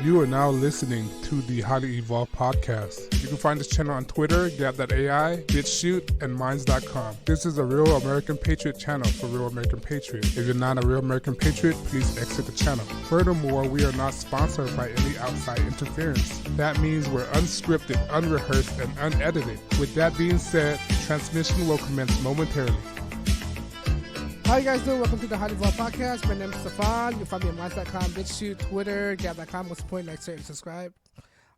You are now listening to the Highly Evolved Podcast. You can find this channel on Twitter, Gab.ai, BitChute, and Minds.com. This is a Real American Patriot channel for Real American Patriots. If you're not a Real American Patriot, please exit the channel. Furthermore, we are not sponsored by any outside interference. That means we're unscripted, unrehearsed, and unedited. With that being said, transmission will commence momentarily. How you guys doing? Welcome to the HighlyEvolvedPodcast Podcast. My name is Stefan. You can find me on Minds.com, BitChute, Twitter, Gab.com. What's the point? Like, share, and subscribe.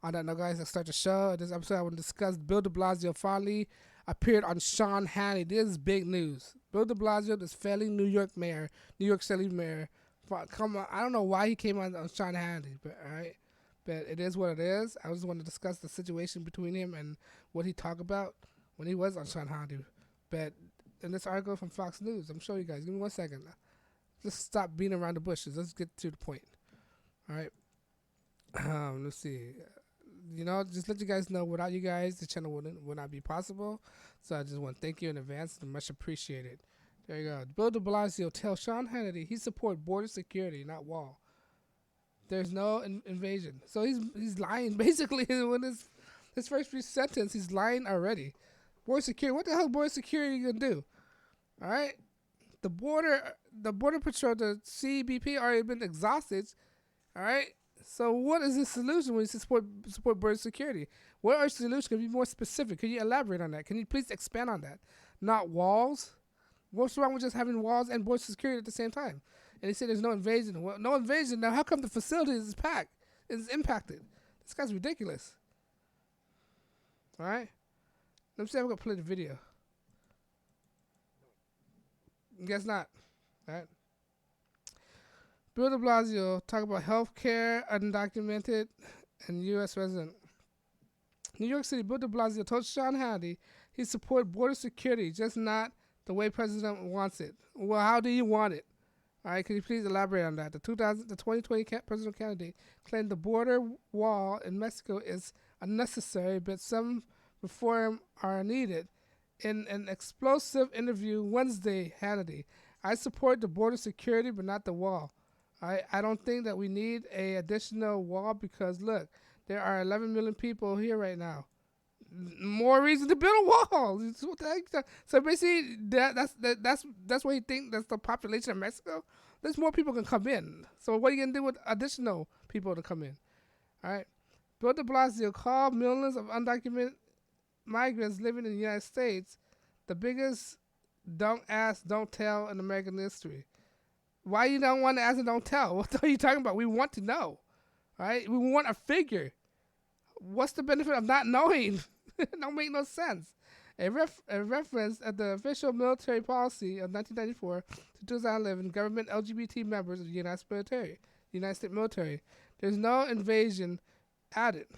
On that note, guys, let's start the show. In this episode, I want to discuss Bill de Blasio finally appeared on Sean Hannity. This is big news. Bill de Blasio, this failing New York City mayor. Come on, I don't know why he came on Sean Hannity, but all right. But it is what it is. I just want to discuss the situation between him and what he talked about when he was on Sean Hannity. But in this article from Fox News, I'm showing you guys. Give me 1 second. Just stop beating around the bushes. Let's get to the point. All right. Let's see. Just let you guys know, without you guys, the channel would not be possible. So I just want to thank you in advance and much appreciated. There you go. Bill de Blasio tells Sean Hannity he supports border security, not wall. There's no invasion. So he's lying. Basically, when his first sentence, he's lying already. Border security. What the hell is border security gonna do? All right, the border patrol, the CBP already been exhausted. All right, so what is the solution when you support border security? What are solutions? Can you be more specific? Can you elaborate on that? Can you please expand on that? Not walls. What's wrong with just having walls and border security at the same time? And he said there's no invasion. Well, no invasion. Now how come the facility is packed? Is impacted? This guy's ridiculous. All right. Let me see if I'm going to play the video. Guess not. All right. Bill de Blasio talk about health care, undocumented, and U.S. resident. New York City, Bill de Blasio told Sean Hannity he supported border security, just not the way President wants it. Well, how do you want it? All right, can you please elaborate on that? The 2020 presidential candidate claimed the border wall in Mexico is unnecessary, but some reform are needed. In an explosive interview Wednesday, Hannity, I support the border security, but not the wall. I don't think that we need a additional wall because look, there are 11 million people here right now. More reason to build a wall. What the heck? So basically, that's what he thinks. That's the population of Mexico. There's more people can come in. So what are you gonna do with additional people to come in? All right. Bill de Blasio called millions of undocumented migrants living in the United States the biggest don't ask, don't tell in American history. Why you don't want to ask and don't tell? What are you talking about? We want to know. All right? We want a figure. What's the benefit of not knowing? It don't make no sense. A reference at the official military policy of 1994 to 2011 government LGBT members of the United States military. There's no invasion added.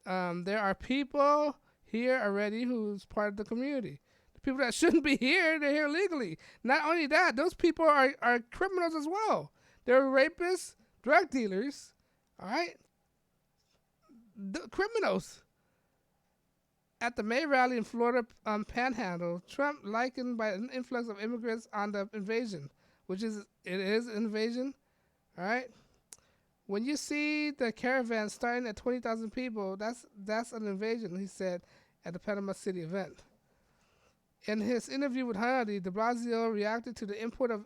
There are people here already who's part of the community. The people that shouldn't be here, they're here legally. Not only that, those people are criminals as well. They're rapists, drug dealers, all right? Criminals. At the May rally in Florida Panhandle, Trump likened by an influx of immigrants on the invasion, it is an invasion, all right? When you see the caravan starting at 20,000 people, that's an invasion, he said at the Panama City event. In his interview with Hannity, de Blasio reacted to the import of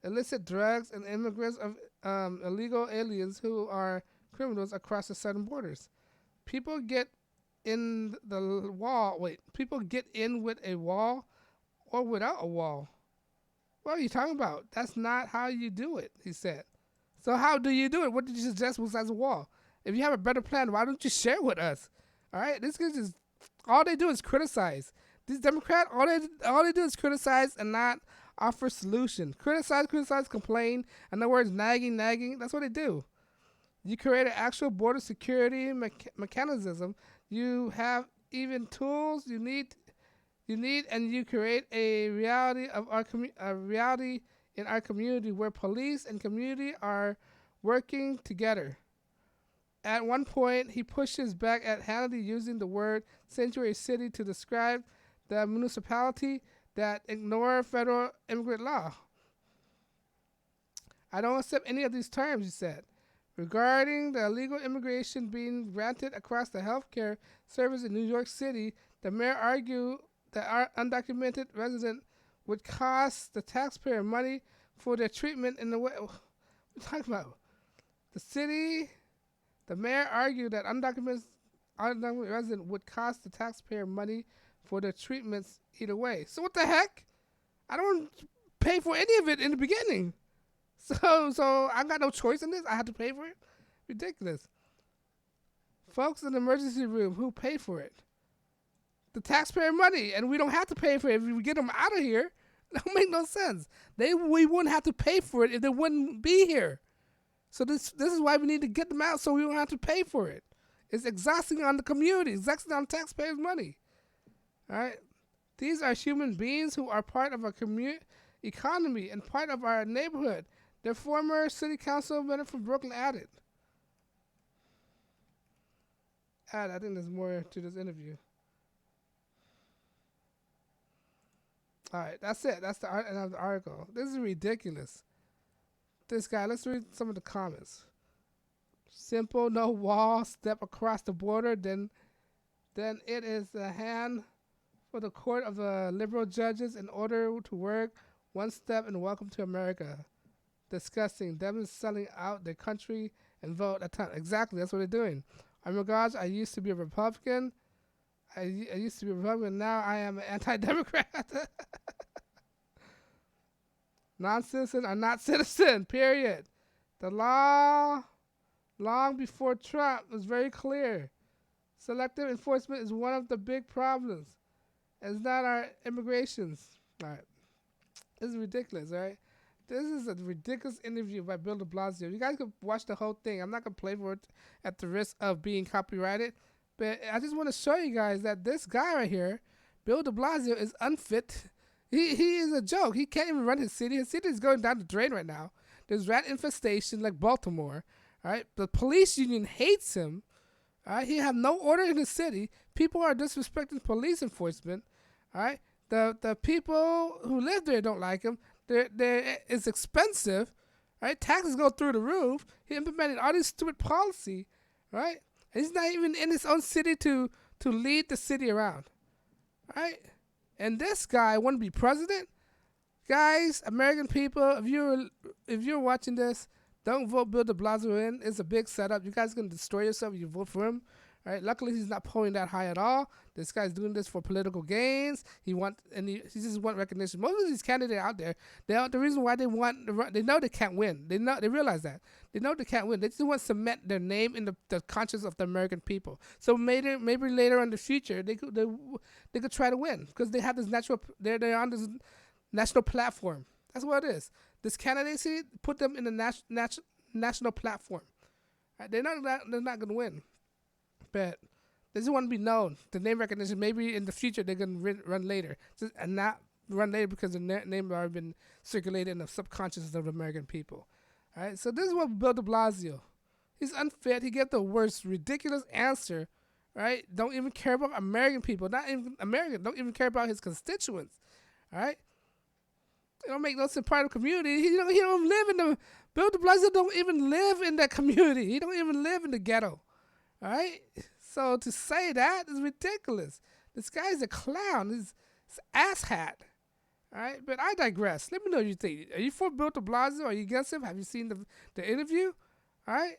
illicit drugs and immigrants of illegal aliens who are criminals across the southern borders. People get in people get in with a wall or without a wall. What are you talking about? That's not how you do it, he said. So how do you do it? What did you suggest besides a wall? If you have a better plan, why don't you share with us? All right, this is just all they do is criticize. These Democrats, all they do is criticize and not offer solution. Criticize, complain. In other words, nagging. That's what they do. You create an actual border security mechanism. You have even tools you need, and you create a reality of a reality in our community where police and community are working together. At one point, he pushes back at Hannity using the word sanctuary city to describe the municipality that ignore federal immigrant law. I don't accept any of these terms, he said. Regarding the illegal immigration being granted across the healthcare service in New York City, the mayor argued that our undocumented resident would cost the taxpayer money for their treatment in the way. What are you talking about? The mayor argued that undocumented resident would cost the taxpayer money for their treatments either way. So what the heck? I don't pay for any of it in the beginning. So I got no choice in this. I had to pay for it. Ridiculous. Folks in the emergency room who pay for it. The taxpayer money, and we don't have to pay for it. If we get them out of here, that don't make no sense. We wouldn't have to pay for it if they wouldn't be here. So this is why we need to get them out so we don't have to pay for it. It's exhausting on the community, exhausting on taxpayers' money. All right? These are human beings who are part of our economy and part of our neighborhood. The former city councilman from Brooklyn added. I think there's more to this interview. All right, that's it. That's the end of the article. This is ridiculous. This guy, let's read some of the comments. Simple, no wall, step across the border, then it is the hand for the court of the liberal judges in order to work one step and welcome to America. Disgusting. Them selling out their country and vote at time. Exactly, that's what they're doing. Oh my gosh, I used to be a Republican. I used to be a Republican. Now I am an anti-Democrat. Non-citizen are not citizen, period. The law, long before Trump, was very clear. Selective enforcement is one of the big problems. It's not our immigrations. All right. This is ridiculous, all right? This is a ridiculous interview by Bill de Blasio. You guys can watch the whole thing. I'm not going to play for it at the risk of being copyrighted. But I just want to show you guys that this guy right here, Bill de Blasio, is unfit. He is a joke. He can't even run his city. His city is going down the drain right now. There's rat infestation like Baltimore. All right? The police union hates him. All right? He have no order in his city. People are disrespecting police enforcement. All right? The people who live there don't like him. It's expensive. Right? Taxes go through the roof. He implemented all this stupid policy. Right? And he's not even in his own city to lead the city around. Right? And this guy want to be president? Guys, American people, if you're watching this, don't vote Bill de Blasio in. It's a big setup. You guys can destroy yourself if you vote for him. Right? Luckily, he's not polling that high at all. This guy's doing this for political gains. He just want recognition. Most of these candidates out there, the reason why they know they can't win. They realize that. They know they can't win. They just want to cement their name in the conscience of the American people. So maybe later in the future, they could try to win because they have this they're on this national platform. That's what it is. This candidacy put them in the national platform. Right? They're not going to win. But they just want to be known. The name recognition, maybe in the future they're going to run later. And not run later because the name has already been circulated in the subconscious of the American people. All right, so this is what Bill de Blasio. He's unfit. He gets the worst ridiculous answer. Right? Don't even care about American people. Not even American. Don't even care about his constituents. All right? It don't make no sense part of the community. He don't live in the... Bill de Blasio don't even live in that community. He don't even live in the ghetto. All right? So to say that is ridiculous. This guy's a clown. He's asshat. All right? But I digress. Let me know what you think. Are you for Bill de Blasio? Are you against him? Have you seen the interview? All right?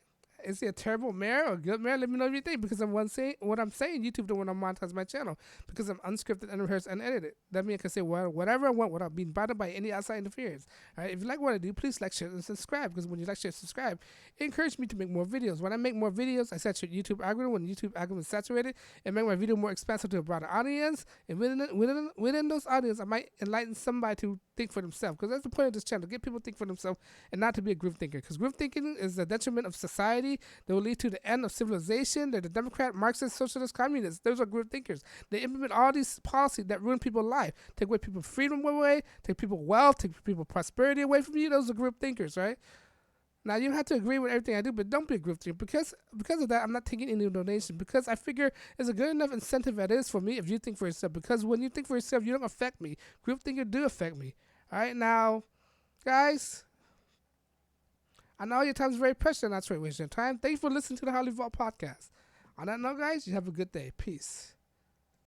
Is he a terrible mayor or a good mayor? Let me know what you think. Because what I'm saying, YouTube don't want to monetize my channel. Because I'm unscripted, unrehearsed, unedited. That means I can say whatever I want without being bothered by any outside interference. All right? If you like what I do, please like, share, and subscribe. Because when you like, share, subscribe, it encourages me to make more videos. When I make more videos, I saturate YouTube algorithm. When YouTube algorithm is saturated, it makes my video more expansive to a broader audience. And within those audience, I might enlighten somebody to think for themselves. Because that's the point of this channel, to get people to think for themselves and not to be a group thinker. Because group thinking is the detriment of society. They will lead to the end of civilization. They're the Democrat, Marxist, Socialist, Communists. Those are group thinkers. They implement all these policies that ruin people's life. Take away people's freedom away, take people's wealth, take people's prosperity away from you. Those are group thinkers, right? Now, you don't have to agree with everything I do, but don't be a group thinker. Because of that, I'm not taking any donation. Because I figure it's a good enough incentive that is for me if you think for yourself. Because when you think for yourself, you don't affect me. Group thinkers do affect me. All right, now, guys, I know your time is very precious and that's right, wasting your time. Thank you for listening to the Highly Evolved Podcast. On that note, guys, you have a good day. Peace.